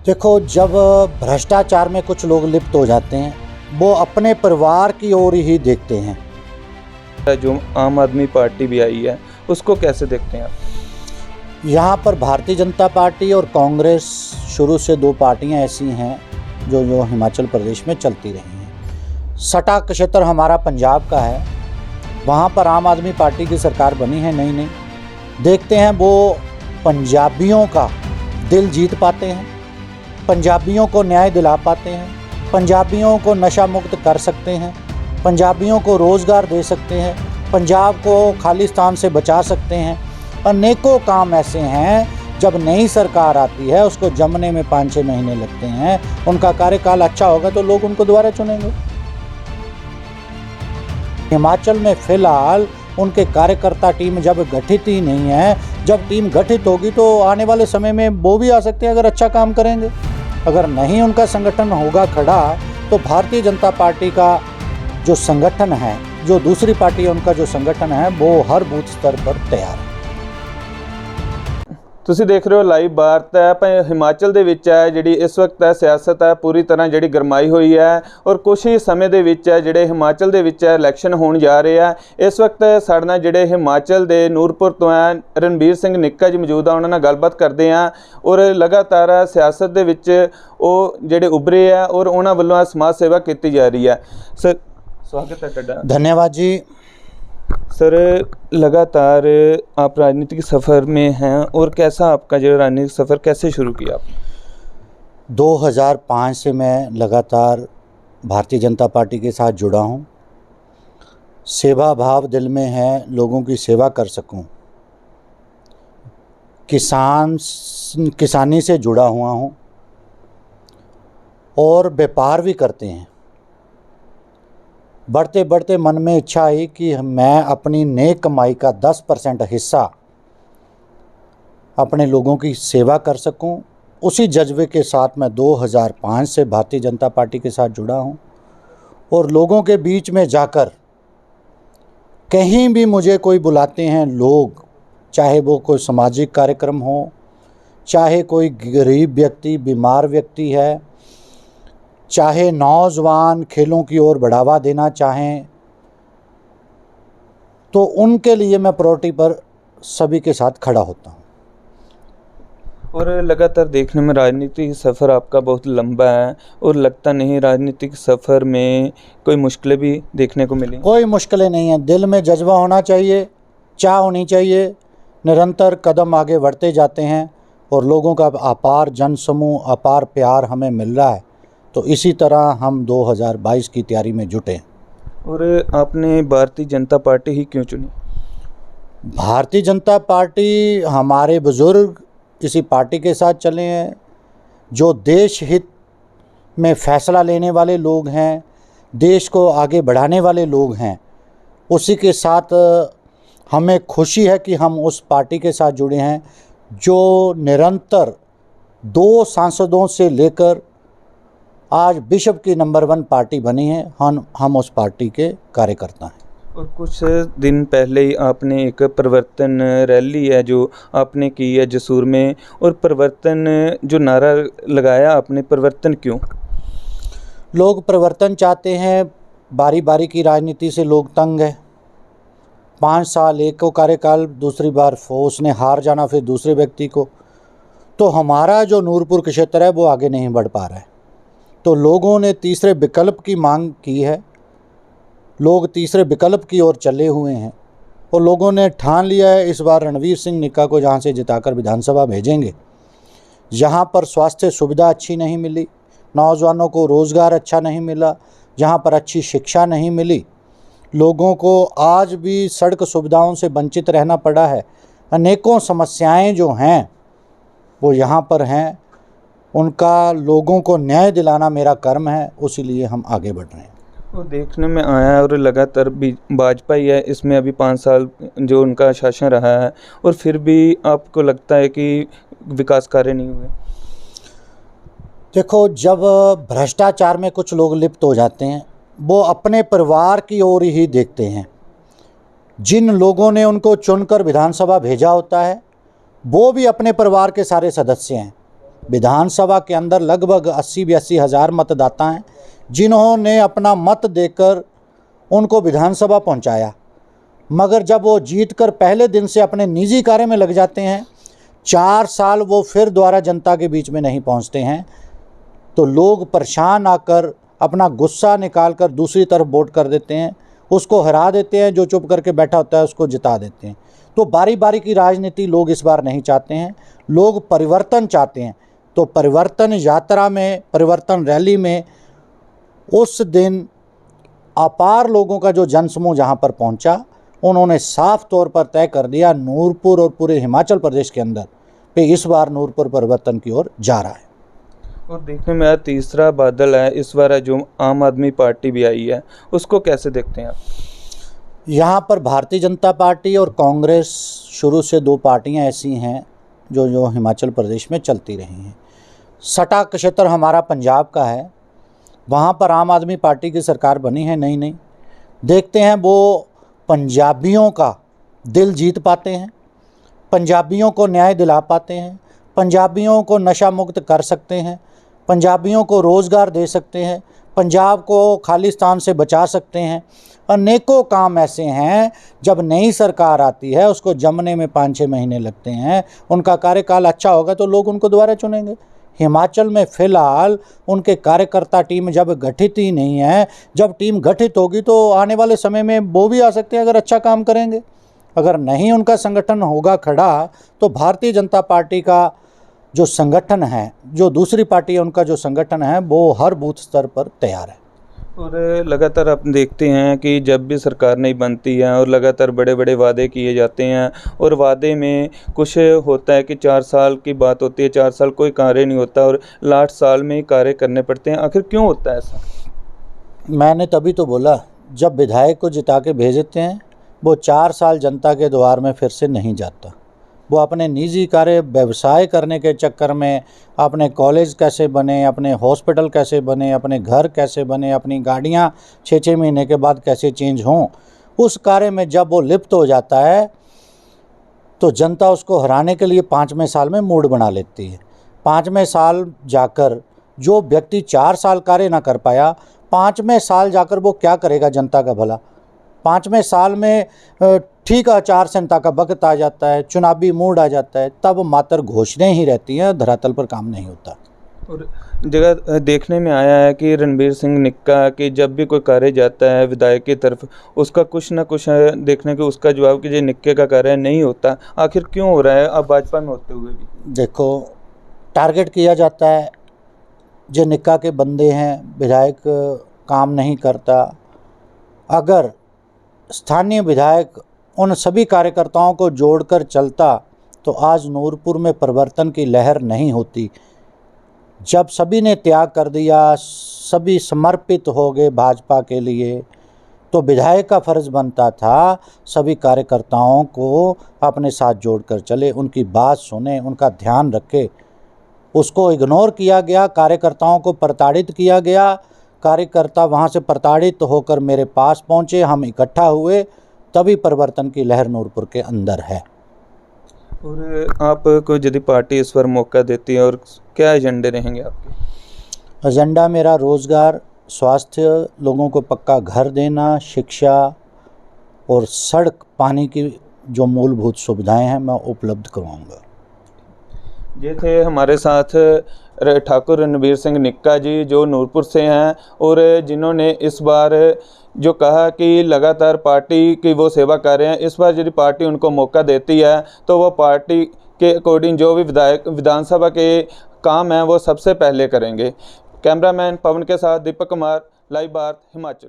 देखो, जब भ्रष्टाचार में कुछ लोग लिप्त हो जाते हैं, वो अपने परिवार की ओर ही देखते हैं। जो आम आदमी पार्टी भी आई है, उसको कैसे देखते हैं आप? यहाँ पर भारतीय जनता पार्टी और कांग्रेस शुरू से दो पार्टियाँ ऐसी हैं जो हिमाचल प्रदेश में चलती रही हैं। सटा क्षेत्र हमारा पंजाब का है, वहाँ पर आम आदमी पार्टी की सरकार बनी है नई। देखते हैं वो पंजाबियों का दिल जीत पाते हैं, पंजाबियों को न्याय दिला पाते हैं, पंजाबियों को नशा मुक्त कर सकते हैं, पंजाबियों को रोज़गार दे सकते हैं, पंजाब को खालिस्तान से बचा सकते हैं। अनेकों काम ऐसे हैं, जब नई सरकार आती है उसको जमने में 5-6 महीने लगते हैं। उनका कार्यकाल अच्छा होगा तो लोग उनको दोबारा चुनेंगे। हिमाचल में फिलहाल उनके कार्यकर्ता टीम जब गठित ही नहीं है, जब टीम गठित होगी तो आने वाले समय में वो भी आ सकते हैं अगर अच्छा काम करेंगे। अगर नहीं उनका संगठन होगा खड़ा तो भारतीय जनता पार्टी का जो संगठन है, जो दूसरी पार्टी है उनका जो संगठन है, वो हर बूथ स्तर पर तैयार है। ਤੁਸੀਂ ਦੇਖ ਰਹੇ ਹੋ ਲਾਈਵ ਭਾਰਤ ਹੈ। ਹਿਮਾਚਲ ਦੇ ਵਿੱਚ ਹੈ ਜਿਹੜੀ ਇਸ ਵਕਤ ਹੈ ਸਿਆਸਤ ਹੈ ਪੂਰੀ ਤਰ੍ਹਾਂ ਜਿਹੜੀ ਗਰਮਾਈ ਹੋਈ ਹੈ ਔਰ ਕੁਛ ਹੀ ਸਮੇਂ ਦੇ ਵਿੱਚ ਹੈ ਜਿਹੜੇ ਹਿਮਾਚਲ ਦੇ ਵਿੱਚ ਇਲੈਕਸ਼ਨ ਹੋਣ ਜਾ ਰਹੇ ਆ। ਇਸ ਵਕਤ ਸਾਡੇ ਨਾਲ ਜਿਹੜੇ ਹਿਮਾਚਲ ਦੇ ਨੂਰਪੁਰ ਤੋਂ ਹੈ ਰਣਬੀਰ ਸਿੰਘ ਨਿੱਕਾ ਜੀ ਮੌਜੂਦ ਆ, ਉਹਨਾਂ ਨਾਲ ਗੱਲਬਾਤ ਕਰਦੇ ਆ ਔਰ ਲਗਾਤਾਰ ਸਿਆਸਤ ਦੇ ਵਿੱਚ ਉਹ ਜਿਹੜੇ ਉੱਭਰੇ ਆ ਔਰ ਉਹਨਾਂ ਵੱਲੋਂ ਸਮਾਜ ਸੇਵਾ ਕੀਤੀ ਜਾ ਰਹੀ ਹੈ। ਸਰ स्वागत है ਤੁਹਾਡਾ। धन्यवाद जी। सर, लगातार आप राजनीतिक सफ़र में हैं और कैसा आपका जो राजनीतिक सफ़र कैसे शुरू किया आपने? 2005 से मैं लगातार भारतीय जनता पार्टी के साथ जुड़ा हूँ। सेवा भाव दिल में है, लोगों की सेवा कर सकूँ। किसानी से जुड़ा हुआ हूँ और व्यापार भी करते हैं। बढ़ते बढ़ते मन में इच्छा आई कि मैं अपनी नेक कमाई का 10% हिस्सा अपने लोगों की सेवा कर सकूं। उसी जज्बे के साथ मैं 2005 से भारतीय जनता पार्टी के साथ जुड़ा हूं और लोगों के बीच में जाकर कहीं भी मुझे कोई बुलाते हैं लोग, चाहे वो कोई सामाजिक कार्यक्रम हो, चाहे कोई गरीब व्यक्ति, बीमार व्यक्ति है, चाहे नौजवान खेलों की ओर बढ़ावा देना चाहें, तो उनके लिए मैं प्रायोरिटी पर सभी के साथ खड़ा होता हूँ। और लगातार देखने में राजनीतिक सफ़र आपका बहुत लंबा है और लगता नहीं राजनीतिक सफ़र में कोई मुश्किलें भी देखने को मिली? कोई मुश्किलें नहीं हैं, दिल में जज्बा होना चाहिए, चाह होनी चाहिए, निरंतर कदम आगे बढ़ते जाते हैं और लोगों का अपार जनसमूह, अपार प्यार हमें मिल रहा है। तो इसी तरह हम 2022 की तैयारी में जुटे हैं। और आपने भारतीय जनता पार्टी ही क्यों चुनी? भारतीय जनता पार्टी, हमारे बुज़ुर्ग इसी पार्टी के साथ चले हैं, जो देश हित में फ़ैसला लेने वाले लोग हैं, देश को आगे बढ़ाने वाले लोग हैं। उसी के साथ हमें खुशी है कि हम उस पार्टी के साथ जुड़े हैं जो निरंतर 2 सांसदों से लेकर आज विश्व की नंबर 1 पार्टी बनी है। हम उस पार्टी के कार्यकर्ता हैं। और कुछ दिन पहले ही आपने एक परिवर्तन रैली है जो आपने की है जसूर में, और परिवर्तन जो नारा लगाया आपने, परिवर्तन क्यों? लोग परिवर्तन चाहते हैं, बारी बारी की राजनीति से लोग तंग है। 5 साल एक को कार्यकाल, दूसरी बार उसने हार जाना, फिर दूसरे व्यक्ति को। तो हमारा जो नूरपुर क्षेत्र है वो आगे नहीं बढ़ पा रहा है, तो लोगों ने तीसरे विकल्प की मांग की है। लोग तीसरे विकल्प की ओर चले हुए हैं और लोगों ने ठान लिया है इस बार रणबीर सिंह निक्का को जहां से जिताकर विधानसभा भेजेंगे। जहां पर स्वास्थ्य सुविधा अच्छी नहीं मिली, नौजवानों को रोज़गार अच्छा नहीं मिला, जहां पर अच्छी शिक्षा नहीं मिली, लोगों को आज भी सड़क सुविधाओं से वंचित रहना पड़ा है। अनेकों समस्याएं जो हैं वो यहाँ पर हैं, उनका लोगों को न्याय दिलाना मेरा कर्म है, उसीलिए हम आगे बढ़ रहे हैं। और देखने में आया है और लगातार भी भाजपा ही है, इसमें अभी 5 साल जो उनका शासन रहा है, और फिर भी आपको लगता है कि विकास कार्य नहीं हुए? देखो, जब भ्रष्टाचार में कुछ लोग लिप्त हो जाते हैं, वो अपने परिवार की ओर ही देखते हैं। जिन लोगों ने उनको चुनकर विधानसभा भेजा होता है वो भी अपने परिवार के सारे सदस्य हैं। विधानसभा के अंदर लगभग 80-82 हज़ार मतदाता हैं जिन्होंने अपना मत देकर उनको विधानसभा पहुंचाया, मगर जब वो जीतकर पहले दिन से अपने निजी कार्य में लग जाते हैं, 4 साल वो फिर दोबारा जनता के बीच में नहीं पहुंचते हैं, तो लोग परेशान आकर अपना गुस्सा निकालकर दूसरी तरफ वोट कर देते हैं, उसको हरा देते हैं, जो चुप करके बैठा होता है उसको जिता देते हैं। तो बारी बारी की राजनीति लोग इस बार नहीं चाहते हैं, लोग परिवर्तन चाहते हैं। तो परिवर्तन यात्रा में, परिवर्तन रैली में उस दिन अपार लोगों का जो जनसमूह जहां पर पहुंचा, उन्होंने साफ तौर पर तय कर दिया नूरपुर और पूरे हिमाचल प्रदेश के अंदर पे इस बार नूरपुर परिवर्तन की ओर जा रहा है। और देखने में आया तीसरा बादल है इस बार, जो आम आदमी पार्टी भी आई है, उसको कैसे देखते हैं आप? यहाँ पर भारतीय जनता पार्टी और कांग्रेस शुरू से 2 पार्टियाँ ऐसी हैं जो हिमाचल प्रदेश में चलती रही हैं। सटा क्षेत्र हमारा पंजाब का है, वहाँ पर आम आदमी पार्टी की सरकार बनी है नई। देखते हैं वो पंजाबियों का दिल जीत पाते हैं, पंजाबियों को न्याय दिला पाते हैं, पंजाबियों को नशा मुक्त कर सकते हैं, पंजाबियों को रोज़गार दे सकते हैं, पंजाब को खालिस्तान से बचा सकते हैं। अनेकों काम ऐसे हैं, जब नई सरकार आती है उसको जमने में 5-6 महीने लगते हैं, उनका कार्यकाल अच्छा होगा तो लोग उनको दोबारा चुनेंगे। हिमाचल में फ़िलहाल उनके कार्यकर्ता टीम जब गठित ही नहीं है, जब टीम गठित होगी तो आने वाले समय में वो भी आ सकते हैं अगर अच्छा काम करेंगे। अगर नहीं उनका संगठन होगा खड़ा, तो भारतीय जनता पार्टी का जो संगठन है, जो दूसरी पार्टी है उनका जो संगठन है, वो हर बूथ स्तर पर तैयार है। और लगातार आप देखते हैं कि जब भी सरकार नहीं बनती है और लगातार बड़े बड़े वादे किए जाते हैं, और वादे में कुछ होता है कि 4 साल की बात होती है, 4 साल कोई कार्य नहीं होता और लास्ट साल में ही कार्य करने पड़ते हैं। आखिर क्यों होता है ऐसा? मैंने तभी तो बोला, जब विधायक को जिता के भेज देते हैं, वो 4 साल जनता के द्वार में फिर से नहीं जाता। वो अपने निजी कार्य, व्यवसाय करने के चक्कर में अपने कॉलेज कैसे बने, अपने हॉस्पिटल कैसे बने, अपने घर कैसे बने, अपनी गाड़ियाँ 6-6 महीने के बाद कैसे चेंज हों, उस कार्य में जब वो लिप्त हो जाता है तो जनता उसको हराने के लिए 5वें साल में मूड बना लेती है। 5वें साल जाकर जो व्यक्ति 4 साल कार्य ना कर पाया, 5वें साल जाकर वो क्या करेगा जनता का भला? 5वें साल में ठीक आचार संहिता का वक्त आ जाता है, चुनावी मूड आ जाता है, तब मात्र घोषणाएं ही रहती हैं, धरातल पर काम नहीं होता। और जगह देखने में आया है कि रणबीर सिंह निक्का कि जब भी कोई कार्य जाता है विधायक की तरफ, उसका कुछ ना कुछ देखने को उसका जवाब कि जो निक्के का कार्य नहीं होता। आखिर क्यों हो रहा है अब भाजपा में होते हुए भी? देखो, टारगेट किया जाता है, जो निक्का के बंदे हैं, विधायक काम नहीं करता। अगर स्थानीय विधायक उन सभी कार्यकर्ताओं को जोड़कर चलता तो आज नूरपुर में परिवर्तन की लहर नहीं होती। जब सभी ने त्याग कर दिया, सभी समर्पित हो गए भाजपा के लिए, तो विधायक का फर्ज बनता था सभी कार्यकर्ताओं को अपने साथ जोड़कर चले, उनकी बात सुने, उनका ध्यान रखे। उसको इग्नोर किया गया, कार्यकर्ताओं को प्रताड़ित किया गया। कार्यकर्ता वहाँ से प्रताड़ित होकर मेरे पास पहुँचे, हम इकट्ठा हुए, तभी परिवर्तन की लहर नूरपुर के अंदर है। और आपको यदि पार्टी इस बार मौका देती है, और क्या एजेंडे रहेंगे आपके? एजेंडा मेरा रोज़गार, स्वास्थ्य, लोगों को पक्का घर देना, शिक्षा और सड़क, पानी की जो मूलभूत सुविधाएं हैं मैं उपलब्ध करवाऊंगा। ये थे हमारे साथ ठाकुर रणबीर सिंह निक्का जी, जो नूरपुर से हैं और जिन्होंने इस बार जो कहा कि लगातार पार्टी की वो सेवा कर रहे हैं। इस बार यदि पार्टी उनको मौका देती है तो वो पार्टी के अकॉर्डिंग जो भी विधानसभा के काम हैं वो सबसे पहले करेंगे। कैमरामैन पवन के साथ दीपक कुमार, लाइव भारत हिमाचल।